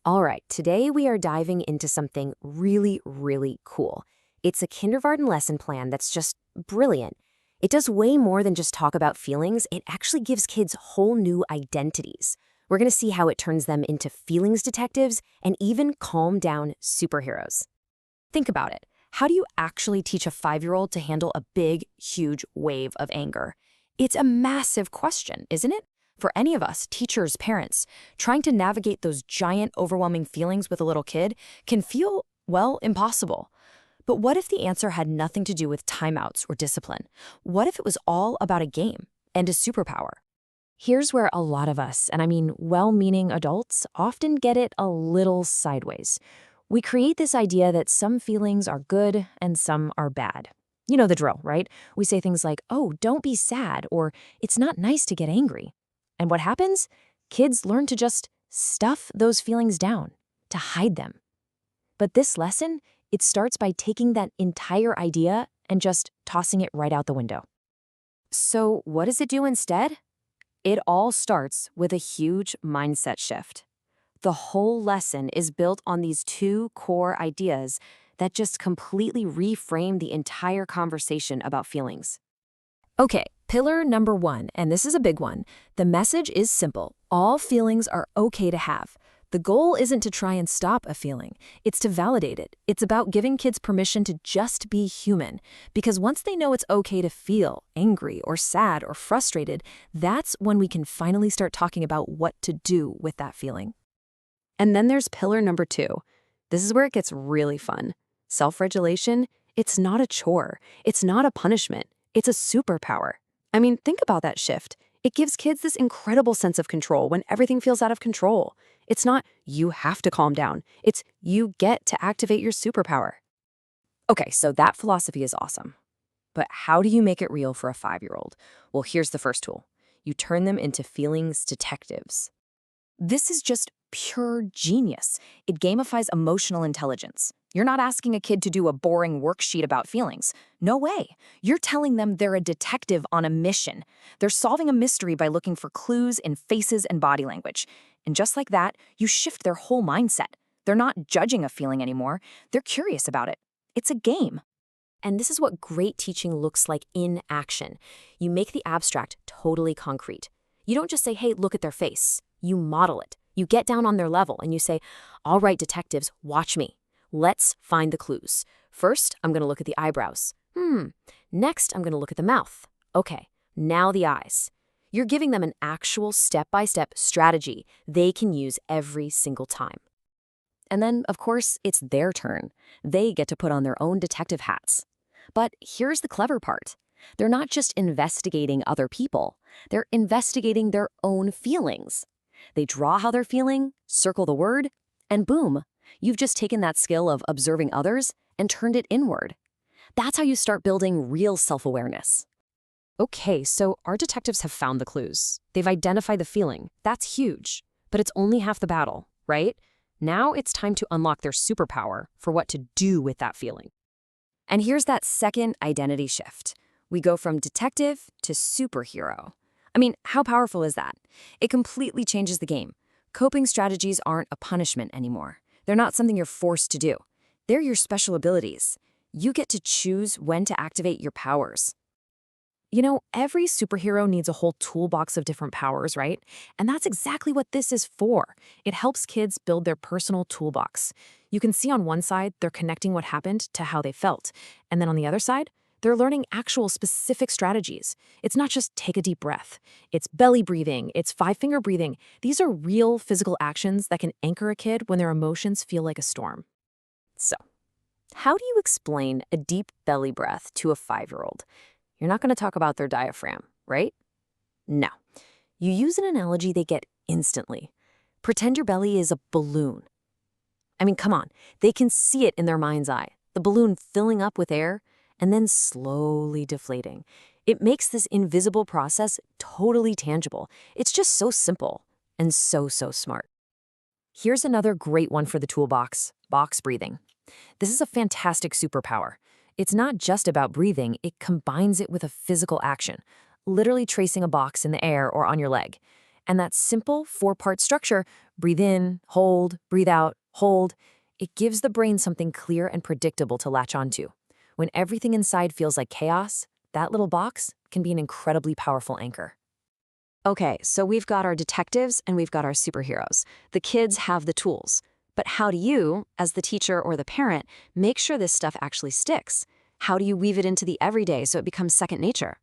All right, today we are diving into something really, really cool. It's a kindergarten lesson plan that's just brilliant. It does way more than just talk about feelings, it actually gives kids whole new identities. We're going to see how it turns them into feelings detectives and even calm down superheroes. Think about it. How do you actually teach a 5-year-old to handle a big, huge wave of anger? It's a massive question, isn't it? For any of us, teachers, parents, trying to navigate those giant, overwhelming feelings with a little kid can feel, well, impossible. But what if the answer had nothing to do with timeouts or discipline? What if it was all about a game and a superpower? Here's where a lot of us, and I mean well-meaning adults, often get it a little sideways. We create this idea that some feelings are good and some are bad. You know the drill, right? We say things like, oh, don't be sad, or it's not nice to get angry. And what happens? Kids learn to just stuff those feelings down, to hide them. But this lesson, it starts by taking that entire idea and just tossing it right out the window. So what does it do instead? It all starts with a huge mindset shift. The whole lesson is built on these two core ideas that just completely reframe the entire conversation about feelings. Okay, pillar number 1, and this is a big one. The message is simple. All feelings are okay to have. The goal isn't to try and stop a feeling. It's to validate it. It's about giving kids permission to just be human. Because once they know it's okay to feel angry or sad or frustrated, that's when we can finally start talking about what to do with that feeling. And then there's pillar number 2. This is where it gets really fun. Self-regulation, it's not a chore. It's not a punishment. It's a superpower. I mean, think about that shift. It gives kids this incredible sense of control when everything feels out of control. It's not, you have to calm down. It's, you get to activate your superpower. Okay, so that philosophy is awesome. But how do you make it real for a 5-year-old? Well, here's the first tool. You turn them into feelings detectives. This is just pure genius. It gamifies emotional intelligence. You're not asking a kid to do a boring worksheet about feelings. No way. You're telling them they're a detective on a mission. They're solving a mystery by looking for clues in faces and body language. And just like that, you shift their whole mindset. They're not judging a feeling anymore. They're curious about it. It's a game. And this is what great teaching looks like in action. You make the abstract totally concrete. You don't just say, hey, look at their face. You model it. You get down on their level and you say, all right, detectives, watch me. Let's find the clues. First, I'm going to look at the eyebrows. Next, I'm going to look at the mouth. Okay, now the eyes. You're giving them an actual step-by-step strategy they can use every single time. And then, of course, it's their turn. They get to put on their own detective hats. But here's the clever part. They're not just investigating other people. They're investigating their own feelings. They draw how they're feeling, circle the word, and boom, you've just taken that skill of observing others and turned it inward. That's how you start building real self-awareness. Okay, so our detectives have found the clues. They've identified the feeling. That's huge. But it's only half the battle, right? Now it's time to unlock their superpower for what to do with that feeling. And here's that second identity shift. We go from detective to superhero. I mean, how powerful is that? It completely changes the game. Coping strategies aren't a punishment anymore. They're not something you're forced to do. They're your special abilities. You get to choose when to activate your powers. You know, every superhero needs a whole toolbox of different powers, right? And that's exactly what this is for. It helps kids build their personal toolbox. You can see on one side, they're connecting what happened to how they felt. And then on the other side, they're learning actual specific strategies. It's not just take a deep breath. It's belly breathing. It's 5-finger breathing. These are real physical actions that can anchor a kid when their emotions feel like a storm. So, how do you explain a deep belly breath to a 5-year-old? You're not going to talk about their diaphragm, right? No. You use an analogy they get instantly. Pretend your belly is a balloon. I mean, come on. They can see it in their mind's eye. The balloon filling up with air and then slowly deflating. It makes this invisible process totally tangible. It's just so simple and so smart. Here's another great one for the toolbox, box breathing. This is a fantastic superpower. It's not just about breathing, it combines it with a physical action, literally tracing a box in the air or on your leg. And that simple 4-part structure Breathe in, hold, breathe out, hold. It gives the brain something clear and predictable to latch onto. When everything inside feels like chaos, that little box can be an incredibly powerful anchor. Okay, so we've got our detectives and we've got our superheroes. The kids have the tools. But how do you, as the teacher or the parent, make sure this stuff actually sticks? How do you weave it into the everyday so it becomes second nature?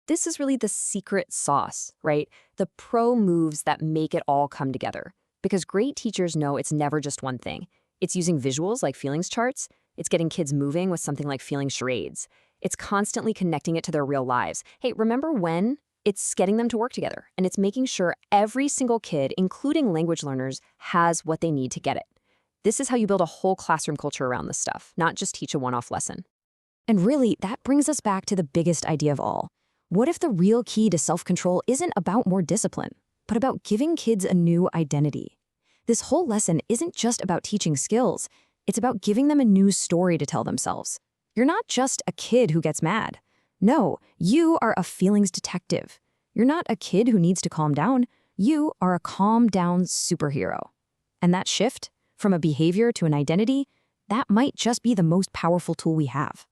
This is really the secret sauce, right? The pro moves that make it all come together. Because great teachers know it's never just one thing. It's using visuals like feelings charts. It's getting kids moving with something like feeling charades. It's constantly connecting it to their real lives. Hey, remember when? It's getting them to work together, and it's making sure every single kid, including language learners, has what they need to get it. This is how you build a whole classroom culture around this stuff, not just teach a one-off lesson. And really, that brings us back to the biggest idea of all. What if the real key to self-control isn't about more discipline, but about giving kids a new identity? This whole lesson isn't just about teaching skills. It's about giving them a new story to tell themselves. You're not just a kid who gets mad. No, you are a feelings detective. You're not a kid who needs to calm down. You are a calm down superhero. And that shift, from a behavior to an identity, that might just be the most powerful tool we have.